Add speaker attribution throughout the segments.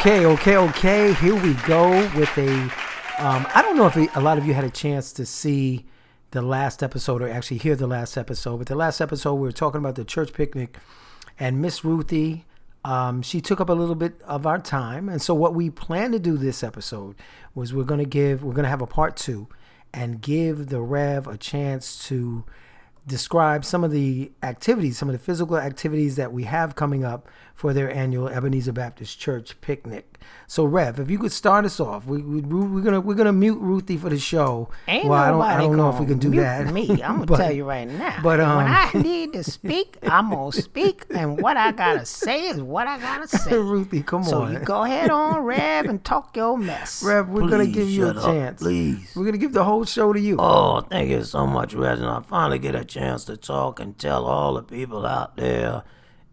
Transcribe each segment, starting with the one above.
Speaker 1: Okay. Here we go with a. I don't know if a lot of you had a chance to see the last episode or actually hear the last episode, but the last episode we were talking about the church picnic, and Miss Ruthie, she took up a little bit of our time, and so what we plan to do this episode was we're gonna have a part 2, and give the Rev a chance to describe some of the activities, some of the physical activities that we have coming up for their annual Ebenezer Baptist Church picnic. So, Rev, if you could start us off, we're gonna mute Ruthie for the show.
Speaker 2: Ain't
Speaker 1: well, I don't know if
Speaker 2: gonna
Speaker 1: we can do
Speaker 2: mute
Speaker 1: that.
Speaker 2: Me, I'm gonna tell you right now.
Speaker 1: But
Speaker 2: when I need to speak, I'm gonna speak, and what I gotta say is what I gotta say.
Speaker 1: Ruthie, come
Speaker 2: so
Speaker 1: on.
Speaker 2: you go ahead on, Rev, and talk your mess.
Speaker 1: Rev, we're gonna give you a chance.
Speaker 3: Please.
Speaker 1: We're gonna give the whole show to you.
Speaker 3: Oh, thank you so much, Reginald. I finally get a chance to talk and tell all the people out there,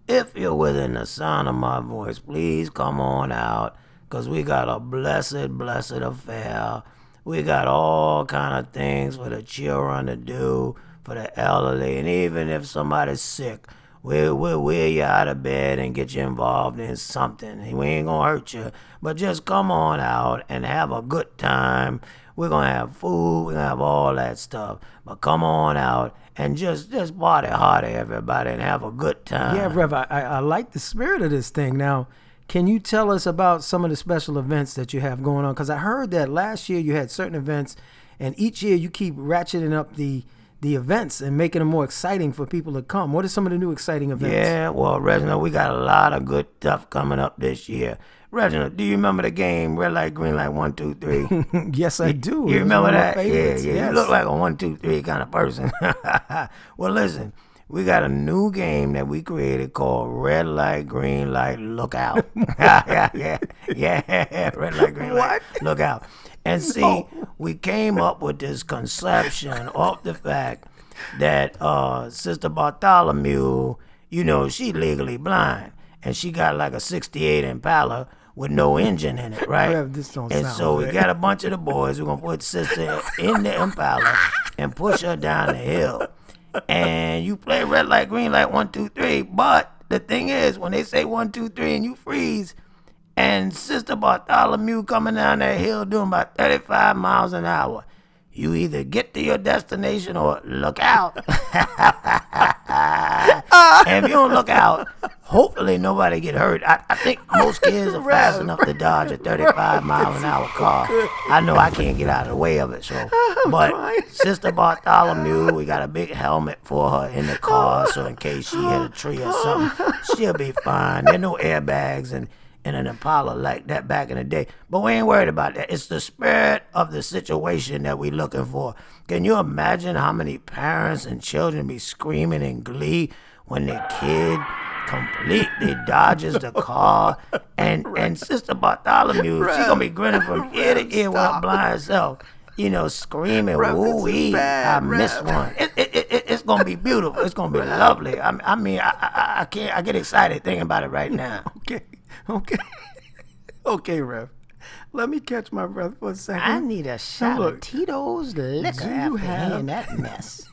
Speaker 3: if you're within the sound of my voice, please come on out, because we got a blessed affair. We got all kind of things for the children to do, for the elderly, and even if somebody's sick, we'll wheel you out of bed and get you involved in something. We ain't gonna hurt you, but just come on out and have a good time. We're gonna have food, we're gonna have all that stuff, but come on out and just party hardy, everybody, and have a good time.
Speaker 1: Yeah, Rev, I like the spirit of this thing. Now, can you tell us about some of the special events that you have going on? Because I heard that last year you had certain events, and each year you keep ratcheting up the events and making them more exciting for people to come. What are some of the new exciting events?
Speaker 3: Yeah, well, Reginald, we got a lot of good stuff coming up this year. Reginald, do you remember the game Red Light, Green Light, 1, 2, 3?
Speaker 1: Yes, I do.
Speaker 3: You remember that? Yeah.
Speaker 1: Yes.
Speaker 3: You look like a 1, 2, 3 kind of person. Well, listen, we got a new game that we created called Red Light, Green Light, Look Out. yeah. Red Light, Green Light, Look Out. And see, we came up with this conception off the fact that Sister Bartholomew, she legally blind. And she got like a 68 Impala with no engine in it, right?
Speaker 1: Rev, this don't
Speaker 3: and
Speaker 1: sound
Speaker 3: so
Speaker 1: good.
Speaker 3: we got a bunch of the boys. We're going to put Sister in the Impala and push her down the hill. And you play red light, green light, 1, 2, 3. But the thing is, when they say 1, 2, 3 and you freeze, and Sister Bartholomew coming down that hill doing about 35 miles an hour, you either get to your destination or look out. And if you don't look out, hopefully nobody get hurt. I think most kids are fast enough to dodge a 35 mile an hour car. I know I can't get out of the way of it. So, but Sister Bartholomew, we got a big helmet for her in the car, so in case she hit a tree or something, she'll be fine. There are no airbags and an Impala like that back in the day. But we ain't worried about that. It's the spirit of the situation that we looking for. Can you imagine how many parents and children be screaming in glee when their kid completely dodges the car? And Sister Bartholomew, she gonna be grinning from ear to ear with her blind self, screaming, woo-wee, I missed one. It's gonna be beautiful. It's gonna be lovely. I can't. I get excited thinking about it right now.
Speaker 1: Okay, Rev. Let me catch my breath for a second.
Speaker 2: I need a shot of Tito's liquor after hearing that mess.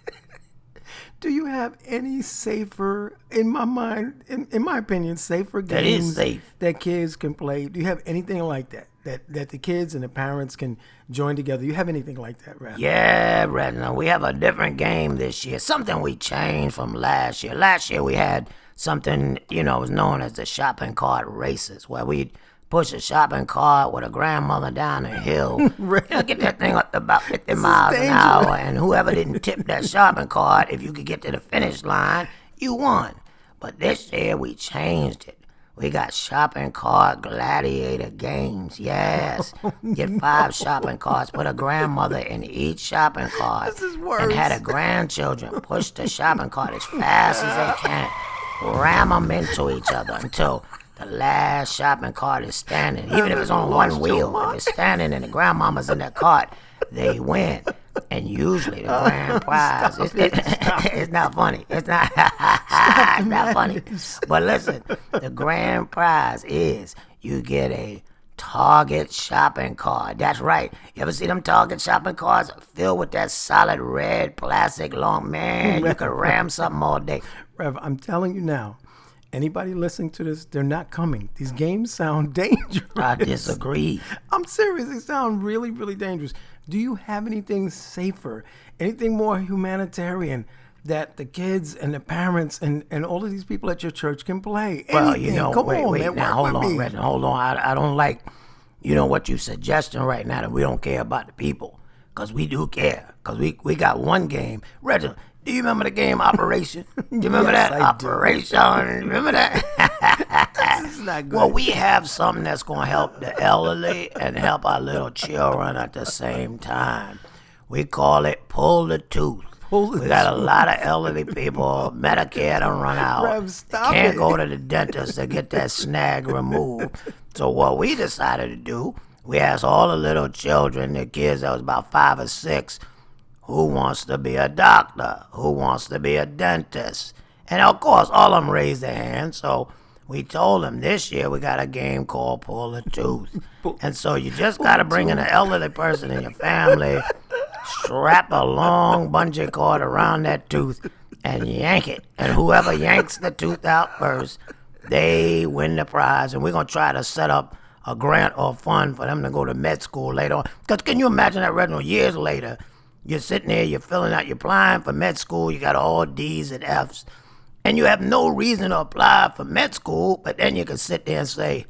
Speaker 1: Do you have any safer, in my mind, in my opinion, safer
Speaker 3: That
Speaker 1: games
Speaker 3: is safe.
Speaker 1: that kids can play? Do you have anything like that? That the kids and the parents can join together? You have anything like that, Rev?
Speaker 3: Yeah, Reginald, we have a different game this year. Something we changed from last year. Last year we had something, was known as the shopping cart races, where we'd push a shopping cart with a grandmother down the hill. Get that thing up to about 50 miles an hour, and whoever didn't tip that shopping cart, if you could get to the finish line, you won. But this year we changed it. We got shopping cart gladiator games, yes. Get 5 shopping carts, put a grandmother in each shopping cart,
Speaker 1: This is worse.
Speaker 3: and had the grandchildren push the shopping cart as fast as they can, ram them into each other until the last shopping cart is standing. Even if it's on one wheel, if it's standing and the grandmama's in that cart, they win. And usually the grand prize, it's not funny. It's not, it's not funny. But listen, the grand prize is you get a Target shopping cart. That's right. You ever see them Target shopping carts filled with that solid red plastic long? Man, you could ram something all day.
Speaker 1: Rev, I'm telling you now, anybody listening to this, they're not coming. These games sound dangerous.
Speaker 3: I disagree.
Speaker 1: I'm serious. They sound really, really dangerous. Do you have anything safer, anything more humanitarian that the kids and the parents and all of these people at your church can play?
Speaker 3: Well,
Speaker 1: Anything.
Speaker 3: you know,
Speaker 1: Come
Speaker 3: wait,
Speaker 1: on, man.
Speaker 3: now
Speaker 1: Work
Speaker 3: hold
Speaker 1: with
Speaker 3: on,
Speaker 1: me.
Speaker 3: Reggie, hold on. I don't like, what you're suggesting right now, that we don't care about the people. Because we do care. Because we got one game. Reggie, do you remember the game Operation? Do you remember
Speaker 1: Yes,
Speaker 3: that?
Speaker 1: I do.
Speaker 3: Operation. Remember that?
Speaker 1: This is not good.
Speaker 3: Well, we have something that's going to help the elderly and help our little children at the same time. We call it Pull the Tooth. We got a lot of elderly people. Medicare done run out.
Speaker 1: Rev, stop
Speaker 3: Can't
Speaker 1: it.
Speaker 3: go to the dentist to get that snag removed. So what we decided to do, we asked all the little children, the kids that was about 5 or 6, who wants to be a doctor? Who wants to be a dentist? And of course, all of them raised their hands. So we told them this year we got a game called Pull the Tooth. And so you just got to bring in an elderly person in your family, strap a long bungee cord around that tooth, and yank it. And whoever yanks the tooth out first, they win the prize. And we're going to try to set up a grant or fund for them to go to med school later on. Because can you imagine that, Reginald, years later, you're sitting there, you're filling out, you're applying for med school, you got all D's and F's, and you have no reason to apply for med school, but then you can sit there and say,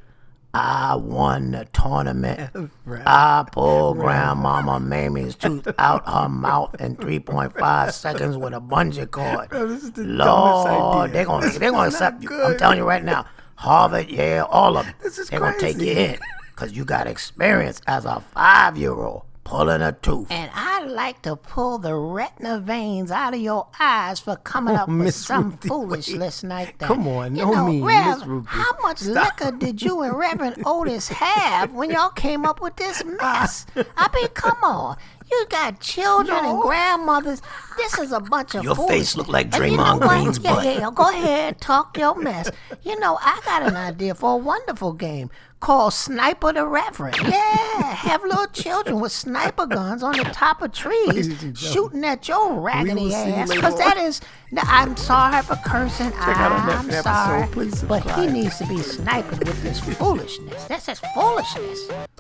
Speaker 3: I won the tournament.
Speaker 1: Right.
Speaker 3: I pulled Grandmama Mamie's tooth out her mouth in 3.5 seconds with a bungee cord.
Speaker 1: Bro, this is the
Speaker 3: Lord,
Speaker 1: dumbest idea.
Speaker 3: they're gonna
Speaker 1: This is
Speaker 3: accept
Speaker 1: not
Speaker 3: you.
Speaker 1: good.
Speaker 3: I'm telling you right now, Harvard, Yale, all of them.
Speaker 1: This is
Speaker 3: They're gonna take you
Speaker 1: crazy.
Speaker 3: in because you got experience as a 5-year-old pulling a tooth.
Speaker 2: And I'd like to pull the retina veins out of your eyes for coming up with
Speaker 1: Miss
Speaker 2: some
Speaker 1: Ruthie,
Speaker 2: foolishness like that.
Speaker 1: Come on,
Speaker 2: You
Speaker 1: no
Speaker 2: know,
Speaker 1: mean,
Speaker 2: Rev,
Speaker 1: Miss Ruthie.
Speaker 2: how much liquor did you and Reverend Otis have when y'all came up with this mess? I mean, come on. You got children and grandmothers. This is a bunch of
Speaker 3: Your face
Speaker 2: foolishness.
Speaker 3: look like
Speaker 2: And you know
Speaker 3: Draymond
Speaker 2: what?
Speaker 3: Green's butt.
Speaker 2: Yeah, go ahead, talk your mess. You know, I got an idea for a wonderful game called Sniper the Reverend. Yeah, have little children with sniper guns on the top of trees
Speaker 1: Ladies and gentlemen,
Speaker 2: shooting at your raggedy
Speaker 1: we will see you
Speaker 2: ass.
Speaker 1: later
Speaker 2: Because that
Speaker 1: on.
Speaker 2: is, I'm sorry for cursing.
Speaker 1: out our
Speaker 2: I'm
Speaker 1: next
Speaker 2: sorry.
Speaker 1: episode. Please
Speaker 2: But he
Speaker 1: subscribe.
Speaker 2: needs to be sniping with this foolishness. That's just foolishness.